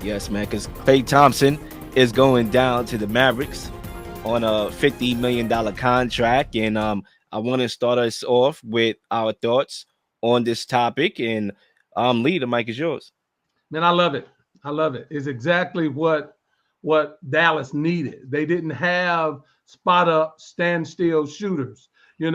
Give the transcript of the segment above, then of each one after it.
Yes, man, because Klay Thompson is going down to the Mavericks on a $50 million contract. And I want to start us off with our thoughts on this topic. And Lee, the mic is yours. Man, I love it. I love it. It's exactly what Dallas needed. They didn't have spot up, stand still shooters. They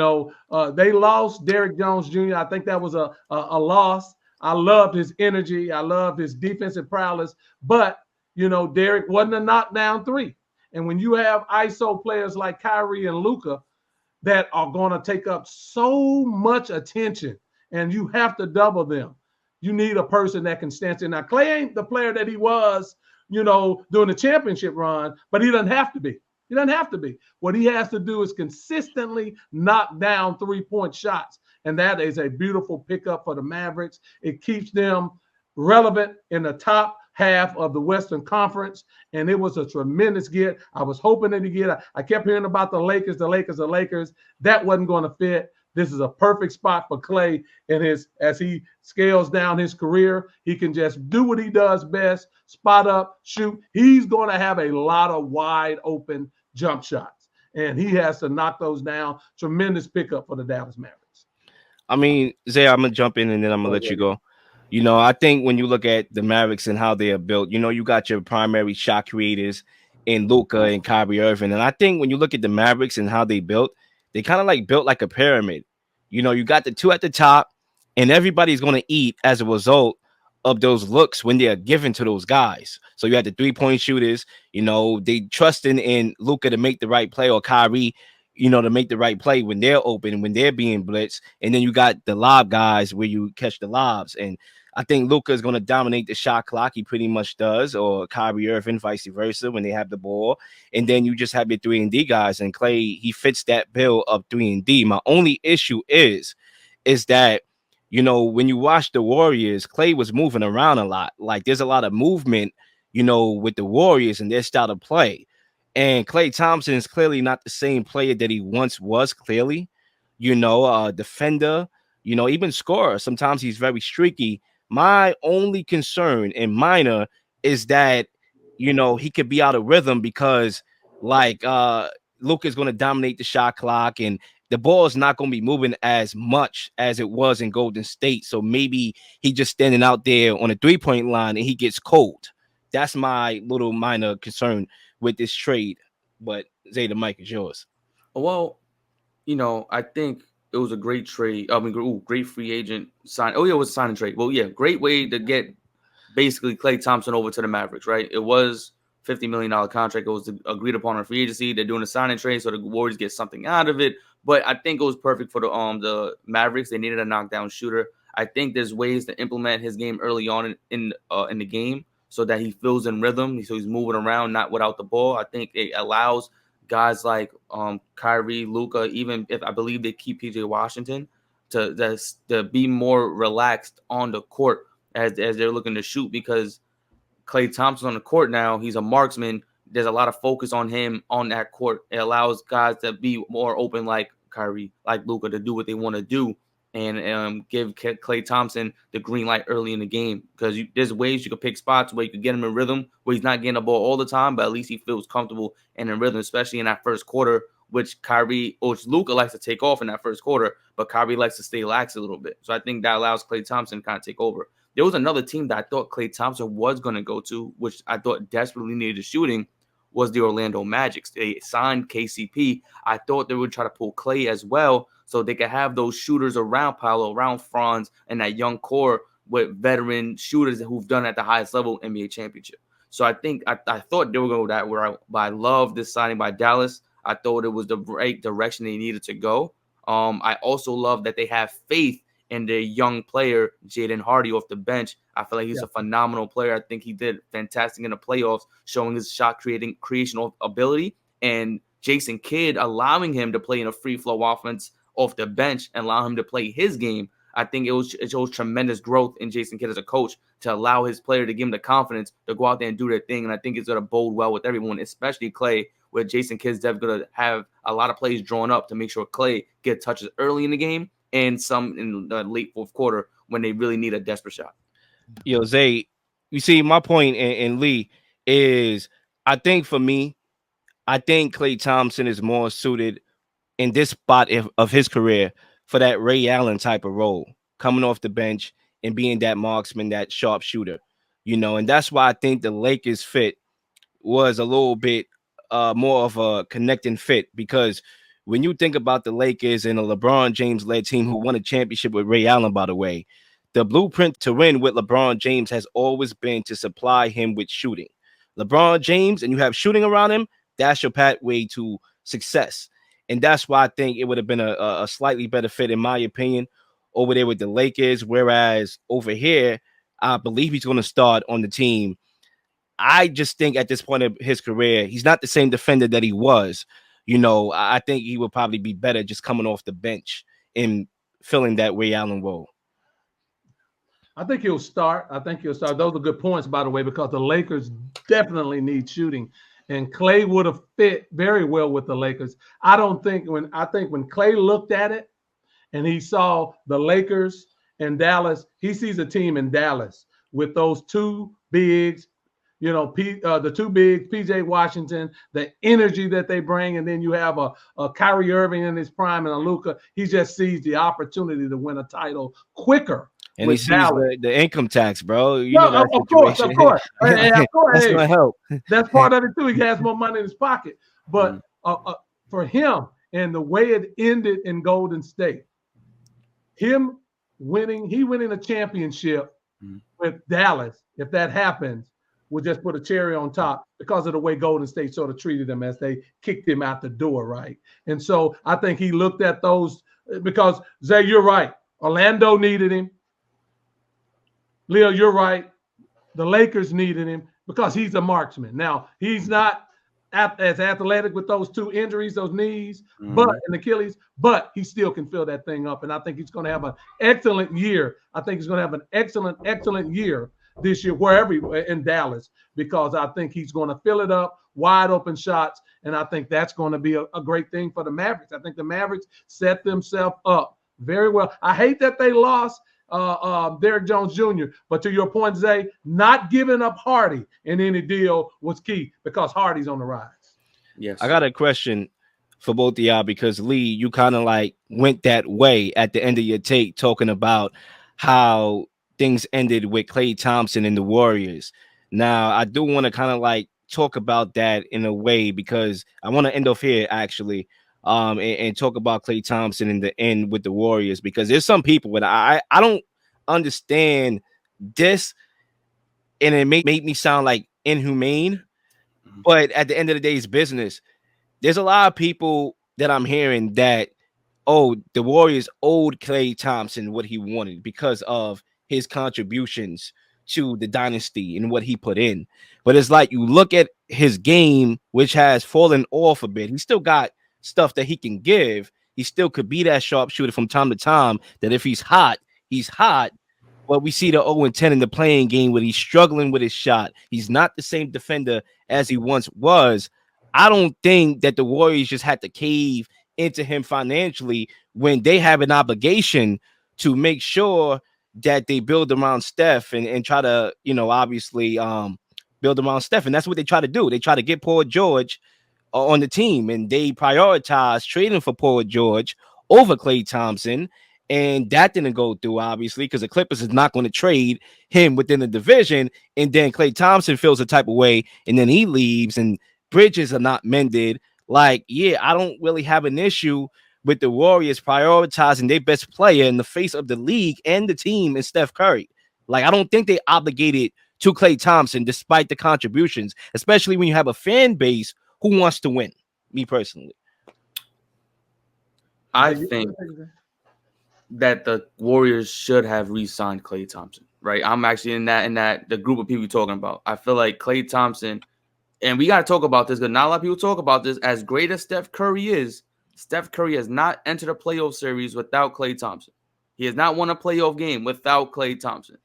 lost Derrick Jones Jr. I think that was a loss. I loved his energy. I loved his defensive prowess. But Derrick wasn't a knockdown three. And when you have ISO players like Kyrie and Luca that are going to take up so much attention, and you have to double them. You need a person that can stand still. Now, Klay ain't the player that he was, during the championship run, but he doesn't have to be. He doesn't have to be. What he has to do is consistently knock down three-point shots. And that is a beautiful pickup for the Mavericks. It keeps them relevant in the top half of the Western Conference, and it was a tremendous get. I was hoping that he get. I kept hearing about the Lakers. That wasn't going to fit. This is a perfect spot for Klay as he scales down his career. He can just do what he does best, spot up, shoot. He's going to have a lot of wide open jump shots, and he has to knock those down. Tremendous pickup for the Dallas Mavericks. I mean, Zay, I'm going to jump in and then I'm going to let you go. I think when you look at the Mavericks and how they are built, you got your primary shot creators in Luka and Kyrie Irving. And I think when you look at the Mavericks and how they built, they kind of like built like a pyramid. You got the two at the top, and everybody's going to eat as a result of those looks when they are given to those guys. So you had the 3-point shooters, they trusting in Luka to make the right play, or Kyrie, to make the right play when they're open, when they're being blitzed. And then you got the lob guys where you catch the lobs. And I think Luka is going to dominate the shot clock. He pretty much does, or Kyrie Irving, vice versa, when they have the ball. And then you just have your 3-and-D guys, and Klay, he fits that bill of 3-and-D. My only issue is that, when you watch the Warriors, Klay was moving around a lot. Like, there's a lot of movement, with the Warriors and their style of play. And Klay Thompson is clearly not the same player that he once was, clearly. Defender, even scorer. Sometimes he's very streaky. My only concern and minor is that, he could be out of rhythm because, like, Luka is going to dominate the shot clock, and the ball is not going to be moving as much as it was in Golden State. So maybe he just standing out there on a 3-point line and he gets cold. That's my little minor concern with this trade. But Zay, the mic is yours. Well, I think it was a great trade. I mean, great free agent sign. Oh, yeah, it was a sign and trade. Well, yeah, great way to get basically Klay Thompson over to the Mavericks, right? It was $50 million contract. It was agreed upon in free agency. They're doing a sign and trade, so the Warriors get something out of it. But I think it was perfect for the Mavericks. They needed a knockdown shooter. I think there's ways to implement his game early on in the game so that he feels in rhythm, so he's moving around, not without the ball. I think it allows guys like Kyrie, Luka, even if I believe they keep PJ Washington, to be more relaxed on the court as they're looking to shoot, because Klay Thompson on the court now, he's a marksman. There's a lot of focus on him on that court. It allows guys to be more open, like Kyrie, like Luka, to do what they want to do, and give Klay Thompson the green light early in the game, because there's ways you can pick spots where you can get him in rhythm, where he's not getting the ball all the time, but at least he feels comfortable and in rhythm, especially in that first quarter, which Luka likes to take off in that first quarter, but Kyrie likes to stay lax a little bit. So I think that allows Klay Thompson to kind of take over. There was another team that I thought Klay Thompson was going to go to, which I thought desperately needed shooting, was the Orlando Magic. They signed KCP. I thought they would try to pull Klay as well, so they could have those shooters around Paolo, around Franz, and that young core with veteran shooters who've done at the highest level NBA championship. So I think I thought they were going to go that route, but I love this signing by Dallas. I thought it was the right direction they needed to go. I also love that they have faith in their young player, Jaden Hardy, off the bench. I feel like he's a phenomenal player. I think he did fantastic in the playoffs, showing his shot creation ability. And Jason Kidd allowing him to play in a free flow offense off the bench and allow him to play his game. I think it shows tremendous growth in Jason Kidd as a coach to allow his player to give him the confidence to go out there and do their thing. And I think it's going to bode well with everyone, especially Klay, where Jason Kidd's definitely going to have a lot of plays drawn up to make sure Klay gets touches early in the game and some in the late fourth quarter when they really need a desperate shot. Zay, you see, my point in Lee is, I think for me, I think Klay Thompson is more suited in this spot of his career for that Ray Allen type of role, coming off the bench and being that marksman, that sharpshooter, and that's why I think the Lakers fit was a little bit more of a connecting fit, because when you think about the Lakers and a LeBron James led team who won a championship with Ray Allen, by the way, the blueprint to win with LeBron James has always been to supply him with shooting. LeBron James, and you have shooting around him, that's your pathway to success. And that's why I think it would have been a slightly better fit, in my opinion, over there with the Lakers. Whereas over here, I believe he's going to start on the team. I just think at this point of his career, he's not the same defender that he was. I think he would probably be better just coming off the bench and filling that Ray Allen role. I think he'll start. Those are good points, by the way, because the Lakers definitely need shooting, and Klay would have fit very well with the Lakers. I think when Klay looked at it and he saw the Lakers and Dallas, he sees a team in Dallas with those two bigs, the two bigs, PJ Washington, the energy that they bring, and then you have a Kyrie Irving in his prime and a Luka. He just sees the opportunity to win a title quicker. And he sees the income tax, bro. Of course. And of course, that's gonna help. That's part of it too. He has more money in his pocket. But for him, and the way it ended in Golden State, him winning a championship with Dallas, if that happens, will just put a cherry on top because of the way Golden State sort of treated him as they kicked him out the door, right? And so I think he looked at those, because Zay, you're right. Orlando needed him. Leel, you're right. The Lakers needed him because he's a marksman. Now, he's not as athletic with those two injuries, those knees, but and Achilles, but he still can fill that thing up. And I think he's going to have an excellent year. I think he's going to have an excellent year this year, wherever in Dallas, because I think he's going to fill it up, wide open shots. And I think that's going to be a great thing for the Mavericks. I think the Mavericks set themselves up very well. I hate that they lost Derrick Jones Jr. But to your point, Zay, not giving up Hardy in any deal was key, because Hardy's on the rise. Yes. I got a question for both of y'all, because Lee, you kind of like went that way at the end of your take, talking about how things ended with Klay Thompson and the Warriors. Now, I do want to kind of like talk about that in a way, because I want to end off here actually. And talk about Klay Thompson in the end with the Warriors, because there's some people that I don't understand this, and it make me sound like inhumane, but at the end of the day, it's business. There's a lot of people that I'm hearing that, the Warriors owed Klay Thompson what he wanted because of his contributions to the dynasty and what he put in. But it's like, you look at his game, which has fallen off a bit. He still got stuff that he can give. He still could be that sharpshooter from time to time, that if he's hot, he's hot. But we see the 0-10 in the playing game where he's struggling with his shot. He's not the same defender as he once was. I don't think that the Warriors just had to cave into him financially when they have an obligation to make sure that they build around Steph and try to, obviously build around Steph. And that's what they try to do. They try to get Paul George on the team, and they prioritize trading for Paul George over Klay Thompson, and that didn't go through, obviously, because the Clippers is not going to trade him within the division, and then Klay Thompson feels a type of way, and then he leaves, and bridges are not mended. Like, yeah, I don't really have an issue with the Warriors prioritizing their best player in the face of the league and the team and Steph Curry. Like, I don't think they obligated to Klay Thompson despite the contributions, especially when you have a fan base who wants to win. Me personally, I think that the Warriors should have re-signed Klay Thompson. Right, I'm actually in that the group of people talking about. I feel like Klay Thompson, and we got to talk about this because not a lot of people talk about this. As great as Steph Curry is, Steph Curry has not entered a playoff series without Klay Thompson. He has not won a playoff game without Klay Thompson.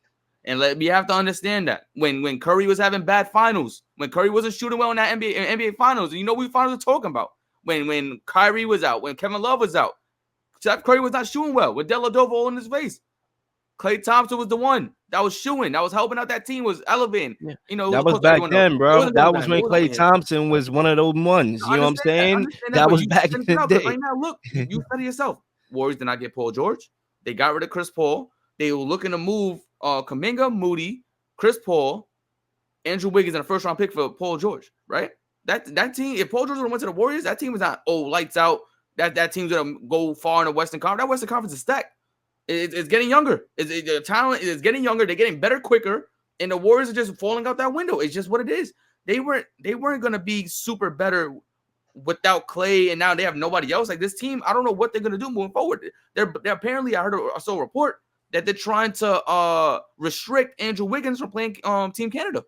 And we have to understand that when Curry was having bad finals, when Curry wasn't shooting well in that NBA finals, and what finals are talking about. When Kyrie was out, when Kevin Love was out, Steph Curry was not shooting well with Dellavedova all in his face. Klay Thompson was the one that was shooing, that was helping out that team, was elevating. Yeah. You know, it was That of was course back everyone else. then, It bro. wasn't That going was down. It when wasn't Klay only him. Thompson was one of those ones. I You know what I'm understand that. I saying? understand That but was you back send in it the out there day. right now. Look, you said it yourself. Warriors did not get Paul George. They got rid of Chris Paul. They were looking to move Kuminga, Moody, Chris Paul, Andrew Wiggins, and a first round pick for Paul George. Right? That team, if Paul George would have went to the Warriors, that team was not lights out. That team's gonna go far in the Western Conference. That Western Conference is stacked. It's getting younger. The talent is getting younger. They're getting better quicker, and the Warriors are just falling out that window. It's just what it is. They weren't gonna be super better without Klay, and now they have nobody else. Like this team, I don't know what they're gonna do moving forward. They're apparently, I saw a report that they're trying to restrict Andrew Wiggins from playing Team Canada.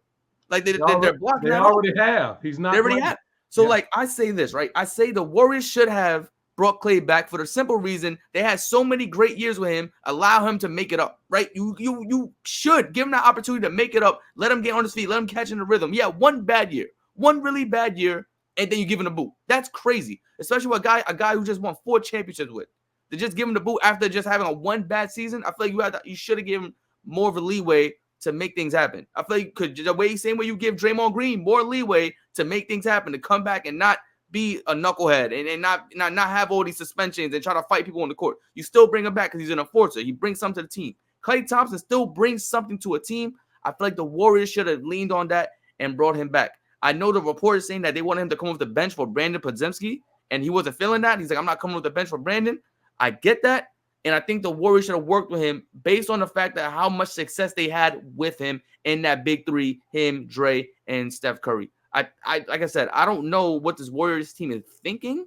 Like they're blocking they that already off. have. He's not. They already playing. have. So Yeah. like I say this, right? I say the Warriors should have brought Klay back for the simple reason they had so many great years with him. Allow him to make it up, right? You should give him that opportunity to make it up. Let him get on his feet. Let him catch in the rhythm. Yeah, one really bad year, and then you give him the boot. That's crazy, especially with a guy who just won 4 championships with. To just give him the boot after just having a one bad season, I feel like you should have given him more of a leeway to make things happen. I feel like same way you give Draymond Green more leeway to make things happen, to come back and not be a knucklehead and not have all these suspensions and try to fight people on the court. You still bring him back because he's an enforcer. He brings something to the team. Klay Thompson still brings something to a team. I feel like the Warriors should have leaned on that and brought him back. I know the report is saying that they wanted him to come off the bench for Brandon Podziemski, and he wasn't feeling that. He's like, I'm not coming off the bench for Brandon. I get that. And I think the Warriors should have worked with him based on the fact that how much success they had with him in that big three, him, Dre, and Steph Curry. I like I said, I don't know what this Warriors team is thinking.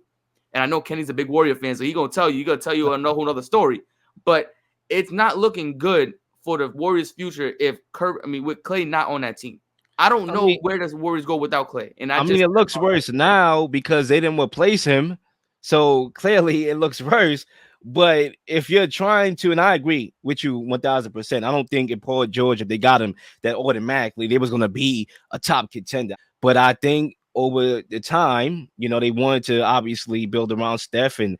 And I know Kenny's a big Warrior fan, so he's going to tell you another story. But it's not looking good for the Warriors' future with Klay not on that team. I don't know where does Warriors go without Klay. And it looks worse now because they didn't replace him. So clearly it looks worse. But if you're trying to, and I agree with you 1000%, I don't think if Paul George, if they got him, that automatically they was going to be a top contender. But I think over the time, they wanted to obviously build around Steph and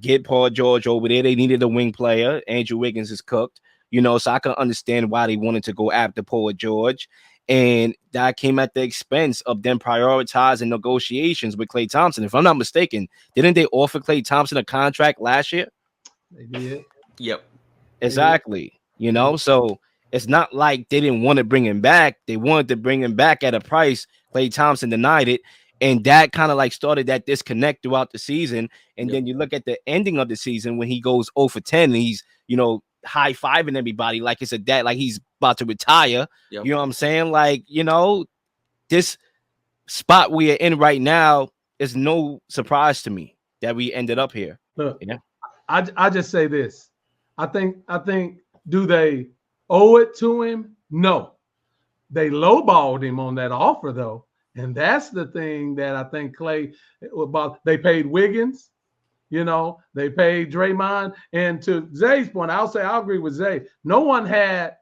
get Paul George over there. They needed a wing player. Andrew Wiggins is cooked, so I can understand why they wanted to go after Paul George. And that came at the expense of them prioritizing negotiations with Klay Thompson. If I'm not mistaken, didn't they offer Klay Thompson a contract last year? They did. Yep. Exactly. So it's not like they didn't want to bring him back. They wanted to bring him back at a price. Klay Thompson denied it. And that kind of like started that disconnect throughout the season. And then you look at the ending of the season when he goes 0 for 10 and he's, high-fiving everybody like it's like he's about to retire. Yep. You know what I'm saying? Like, this spot we are in right now is no surprise to me that we ended up here. Look, I just say this. I think do they owe it to him? No. They lowballed him on that offer though. And that's the thing that I think Klay they paid Wiggins. They paid Draymond. And to Zay's point, I'll agree with Zay. No one had,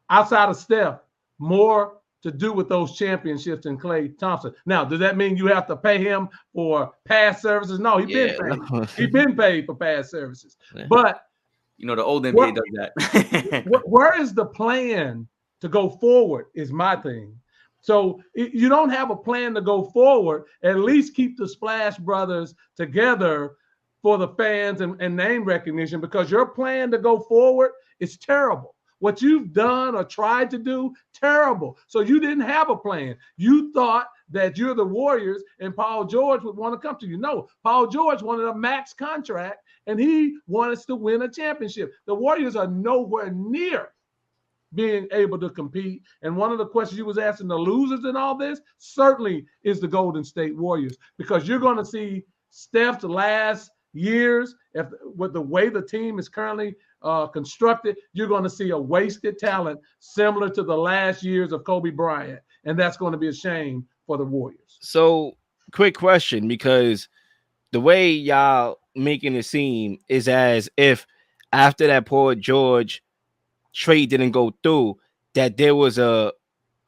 outside of Steph, more to do with those championships than Klay Thompson. Now, does that mean you have to pay him for past services? No, he's been paid. He's been paid for past services. Yeah. But the old NBA does that. Where is the plan to go forward is my thing. So you don't have a plan to go forward. At least keep the Splash Brothers together for the fans and name recognition, because your plan to go forward is terrible. What you've done or tried to do, terrible. So you didn't have a plan. You thought that you're the Warriors and Paul George would want to come to you. No, Paul George wanted a max contract and he wanted us to win a championship. The Warriors are nowhere near being able to compete. And one of the questions you was asking the losers in all this certainly is the Golden State Warriors, because you're going to see Steph's last years, with the way the team is currently constructed, you're going to see a wasted talent similar to the last years of Kobe Bryant. And that's going to be a shame for the Warriors. So quick question, because the way y'all making it seem is as if after that Paul George trade didn't go through, that there was a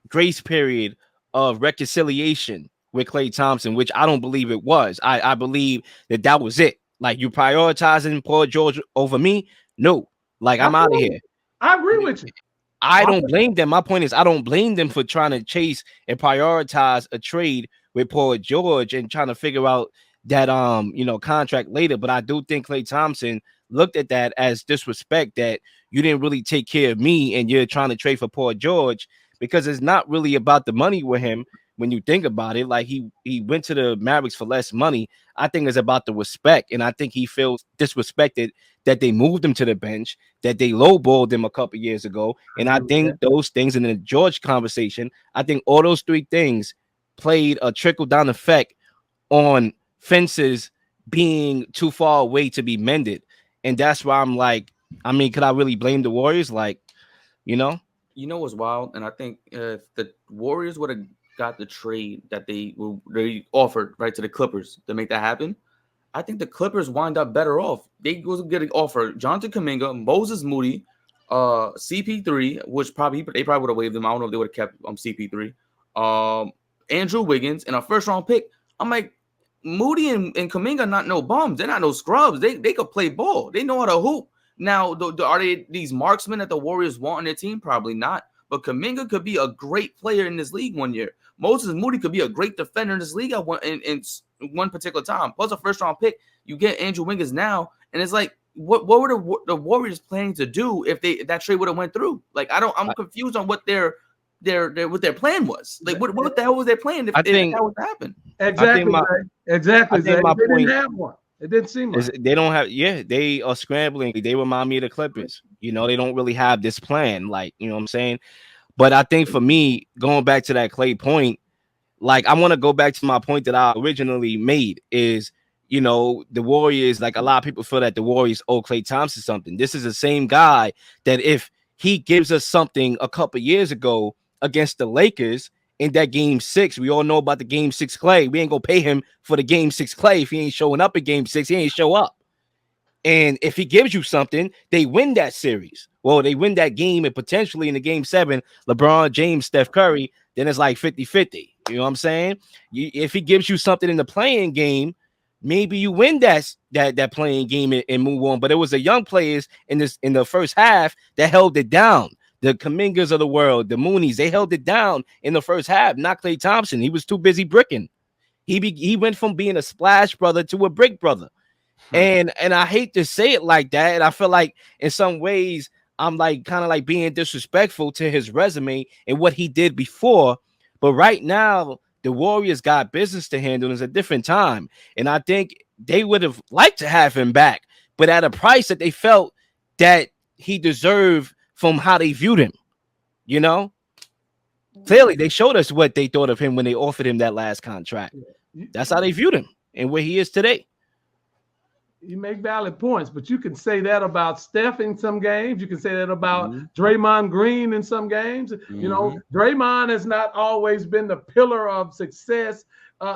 grace period of reconciliation with Klay Thompson, which I don't believe it was. I believe that was it. Like, you prioritizing Paul George over me? No. Like, I'm out of here. I agree with you. I don't blame them. My point is, I don't blame them for trying to chase and prioritize a trade with Paul George and trying to figure out that contract later. But I do think Klay Thompson looked at that as disrespect, that you didn't really take care of me and you're trying to trade for Paul George, because it's not really about the money with him when you think about it. Like, he went to the Mavericks for less money. I think it's about the respect, and I think he feels disrespected that they moved him to the bench, that they lowballed him a couple years ago. And I think those things in the George conversation, I think all those three things played a trickle-down effect on fences being too far away to be mended. And that's why I'm like, I mean, could I really blame the Warriors? Like, You know what's wild? And I think if the Warriors would have got the trade that they offered right to the Clippers to make that happen, I think the Clippers wind up better off. They was getting offered Jonathan Kuminga, Moses Moody, CP3, which they probably would have waived them. I don't know if they would have kept CP3, Andrew Wiggins, and a first-round pick. I'm like, Moody and Kuminga not no bums. They're not no scrubs. They could play ball. They know how to hoop. Now, are they these marksmen that the Warriors want on their team? Probably not. But Kuminga could be a great player in this league one year. Moses Moody could be a great defender in this league at one particular time. Plus a first-round pick. You get Andrew Wiggins now, and it's like, what were the Warriors planning to do if that trade would have went through? Like, I'm confused on what their plan was. Like, what the hell was their plan if that was to happen? Exactly. They didn't have one. It didn't seem like they don't have. Yeah, they are scrambling. They remind me of the Clippers. They don't really have this plan. Like, you know what I'm saying? But I think for me, going back to that Klay point, like, I want to go back to my point that I originally made is, the Warriors, like, a lot of people feel that the Warriors owe Klay Thompson something. This is the same guy that if he gives us something a couple years ago against the Lakers in that game 6, we all know about the game 6 Klay. We ain't gonna pay him for the game 6 Klay. If he ain't showing up at game 6, he ain't show up. And if he gives you something, they win that series. Well, they win that game, and potentially in the game 7, LeBron James, Steph Curry, then it's like 50-50. You know what I'm saying? If he gives you something in the playing game, maybe you win that playing game and move on. But it was the young players in the first half that held it down. The Kumingas of the world, the Moonies, they held it down in the first half. Not Klay Thompson. He was too busy bricking. He went from being a splash brother to a brick brother. And I hate to say it like that. And I feel like in some ways I'm like kind of like being disrespectful to his resume and what he did before. But right now, the Warriors got business to handle. It's a different time. And I think they would have liked to have him back, but at a price that they felt that he deserved from how they viewed him. Clearly they showed us what they thought of him when they offered him that last contract. That's how they viewed him and where he is today. You make valid points, but you can say that about Steph in some games. You can say that about Draymond Green in some games. Draymond has not always been the pillar of success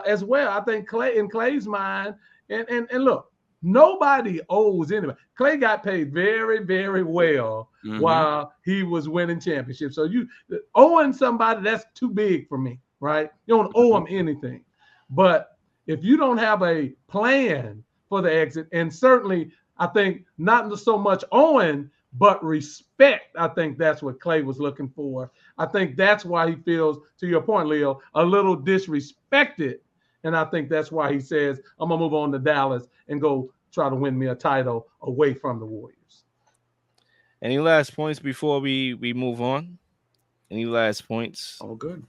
as well. I think Klay's mind, and look, nobody owes anybody. Klay got paid very, very well while he was winning championships. So you owing somebody, that's too big for me, right? You don't owe him anything. But if you don't have a plan for the exit, and certainly I think not so much owing, but respect, I think that's what Klay was looking for. I think that's why he feels, to your point, Leel, a little disrespected. And I think that's why he says, I'm going to move on to Dallas and go try to win me a title away from the Warriors. Any last points before we move on? Any last points? All good.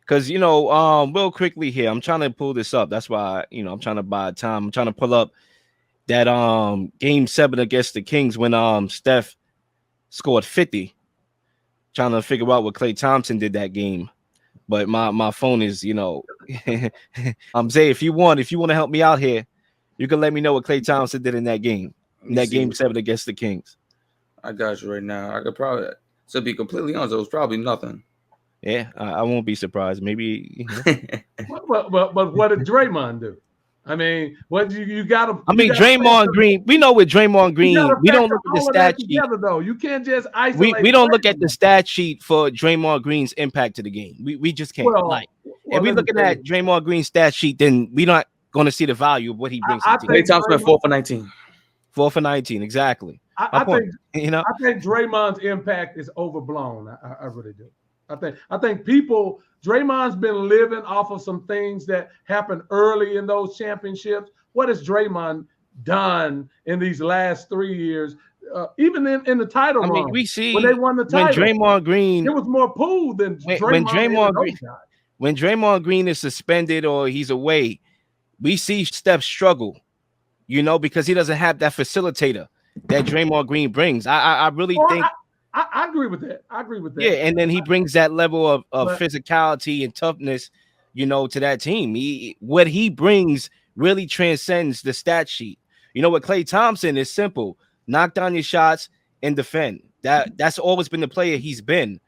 Because, real quickly here, I'm trying to pull this up. That's why, I'm trying to buy time. I'm trying to pull up that game 7 against the Kings when Steph scored 50. Trying to figure out what Klay Thompson did that game. But my phone is, Zay, if you want to help me out here, you can let me know what Klay Thompson did in that game. In that game 7 against the Kings. I got you right now. I could probably, to be completely honest, it was probably nothing. Yeah, I won't be surprised. Maybe. But what did Draymond do? I mean, what you got to? Draymond Green. We know with Draymond Green, we don't look at the stat sheet. Though you can't just isolate. We don't look at the stat sheet for Draymond Green's impact to the game. We just can't. If we looking at Draymond Green's stat sheet, then we're not going to see the value of what he brings. Klay Thompson 4 for 19. 4 for 19, exactly. My I point. think You know, I think Draymond's impact is overblown. I really do. I think people Draymond's been living off of some things that happened early in those championships. What has Draymond done in these last 3 years? Even in the title I mean, run we when they see won the when title, Draymond Green it was more pool than when Draymond and Draymond Green those guys. when Draymond Green is suspended or he's away, we see Steph struggle. You know, because he doesn't have that facilitator that Draymond Green brings. I really Well, think. I agree with that. I agree with Yeah, that. and then he brings that level of But physicality and toughness, you know, to that team. What he brings really transcends the stat sheet. You know, what Klay Thompson is simple: knock down your shots and defend. That's always been the player he's been,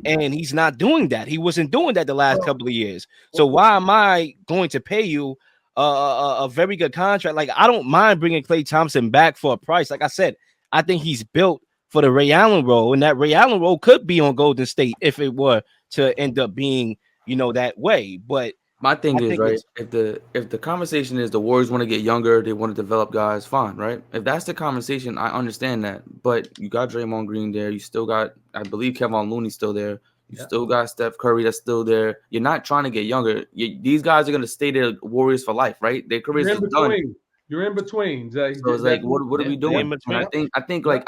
and he's not doing that. He wasn't doing that the last couple of years. So why am I going to pay you a very good contract? Like, I don't mind bringing Klay Thompson back for a price. Like I said, I think he's built for the Ray Allen role, and that Ray Allen role could be on Golden State if it were to end up being, you know, that way. But My thing I is, think right, it's if the conversation is the Warriors want to get younger, they want to develop guys, fine, right? If that's the conversation, I understand that. But you got Draymond Green there. You still got, I believe, Kevin Looney's still there. You still got Steph Curry that's still there. You're not trying to get younger. These guys are going to stay there Warriors for life, right? Their careers you're is in done. between. You're in between, Zay. So it's like, what are we they're in doing? And between. I think like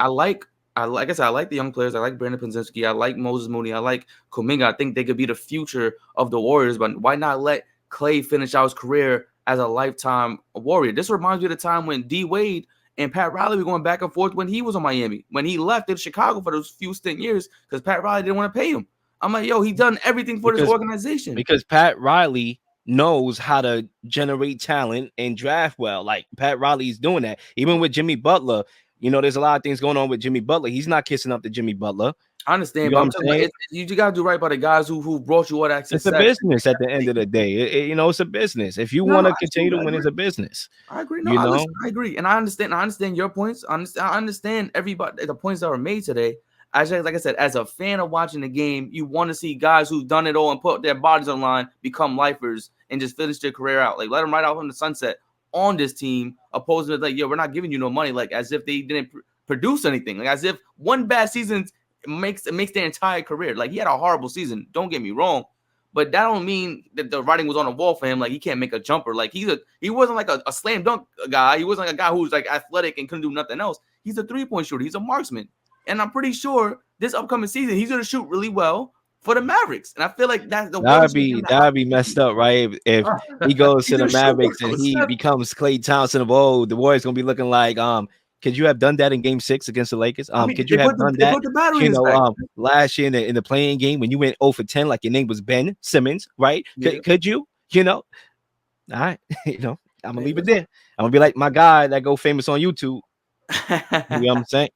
like I said, I like the young players. I like Brandon Penzinski. I like Moses Mooney. I like Kuminga. I think they could be the future of the Warriors. But why not let Klay finish out his career as a lifetime Warrior? This reminds me of the time when D Wade and Pat Riley were going back and forth when he was on Miami. When he left in Chicago for those few stint years because Pat Riley didn't want to pay him. I'm like, yo, he done everything for this organization. Because Pat Riley knows how to generate talent and draft well. Like, Pat Riley's doing that. Even with Jimmy Butler, you know, there's a lot of things going on with Jimmy Butler. He's not kissing up to Jimmy Butler. I understand, You know but what I'm saying? you got to do right by the guys who brought you all that success. It's a business at the end of the day. You know, it's a business. If you want to continue to win, it's a business. I agree. No, I agree, and I understand your points. I understand everybody the points that were made today. Like I said, as a fan of watching the game, you want to see guys who've done it all and put their bodies on the line become lifers and just finish their career out. Like, let them ride off in the sunset on this team, opposed to like, yo, we're not giving you no money. Like, as if they didn't produce anything. Like, as if one bad season makes their entire career. Like, he had a horrible season. Don't get me wrong. But that don't mean that the writing was on the wall for him. Like, he can't make a jumper. Like, he wasn't like a slam dunk guy. He wasn't like a guy who's like athletic and couldn't do nothing else. He's a 3-point shooter. He's a marksman. And I'm pretty sure this upcoming season he's gonna shoot really well for the Mavericks. And I feel like that'd be messed up, right? If he goes to the Mavericks and he becomes Klay Thompson of old, the Warriors gonna be looking like, could you have done that in Game 6 against the Lakers? Could you have done that? You know, last year in the playing game when you went 0 for 10, like your name was Ben Simmons, right? Yeah. Could you? You know, all right. You know, I'm gonna leave it there. I'm gonna be like my guy that go famous on YouTube. You know what I'm saying?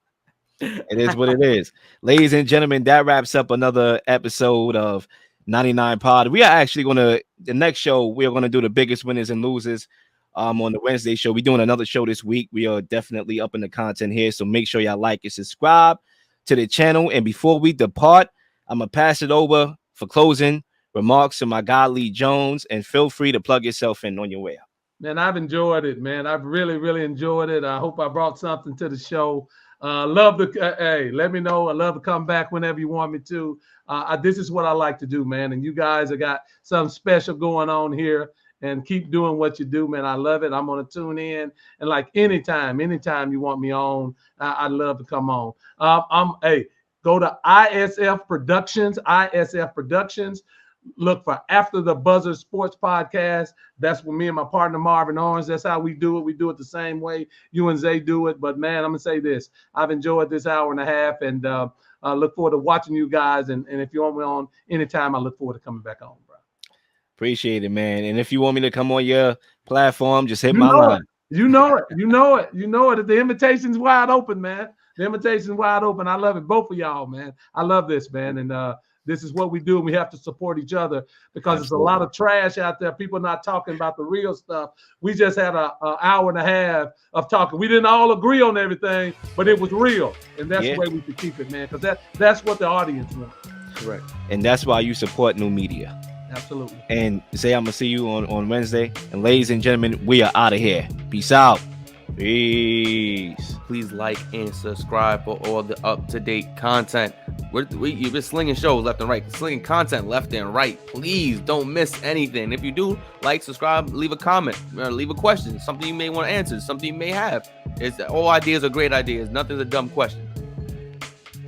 It is what it is. Ladies and gentlemen, that wraps up another episode of 99 Pod. We are actually the next show, we are going to do the biggest winners and losers on the Wednesday show. We're doing another show this week. We are definitely upping the content here, so make sure y'all like and subscribe to the channel. And before we depart, I'm going to pass it over for closing remarks to my guy, Lee Jones, and feel free to plug yourself in on your way out. Man, I've enjoyed it, man. I've really, really enjoyed it. I hope I brought something to the show. Love the hey, let me know. I love to come back whenever you want me to. This is what I like to do, man. And you guys have got something special going on here. And keep doing what you do, man. I love it. I'm gonna tune in. And like anytime you want me on, I'd love to come on. Go to ISF Productions. Look for After the Buzzer Sports Podcast. That's with me and my partner Marvin Owens. That's how we do it. We do it the same way you and Zay do it. But man, I'm gonna say this: I've enjoyed this hour and a half, and I look forward to watching you guys. And if you want me on anytime, I look forward to coming back on, bro. Appreciate it, man. And if you want me to come on your platform, just hit my line. You know it. The invitation's wide open, man. The invitation's wide open. I love it. Both of y'all, man. I love this, man. And this is what we do, and we have to support each other because there's a lot of trash out there. People not talking about the real stuff. We just had an hour and a half of talking. We didn't all agree on everything, but it was real, and that's the way we should keep it, man, because that's what the audience wants. Correct. And that's why you support new media. Absolutely. And Zay, I'm going to see you on Wednesday. And ladies and gentlemen, we are out of here. Peace out. Peace. Please like and subscribe for all the up-to-date content. You've been slinging shows left and right, slinging content left and right. Please don't miss anything. If you do, like, subscribe, leave a comment, or leave a question, something you may want to answer, something you may have. All ideas are great ideas. Nothing's a dumb question.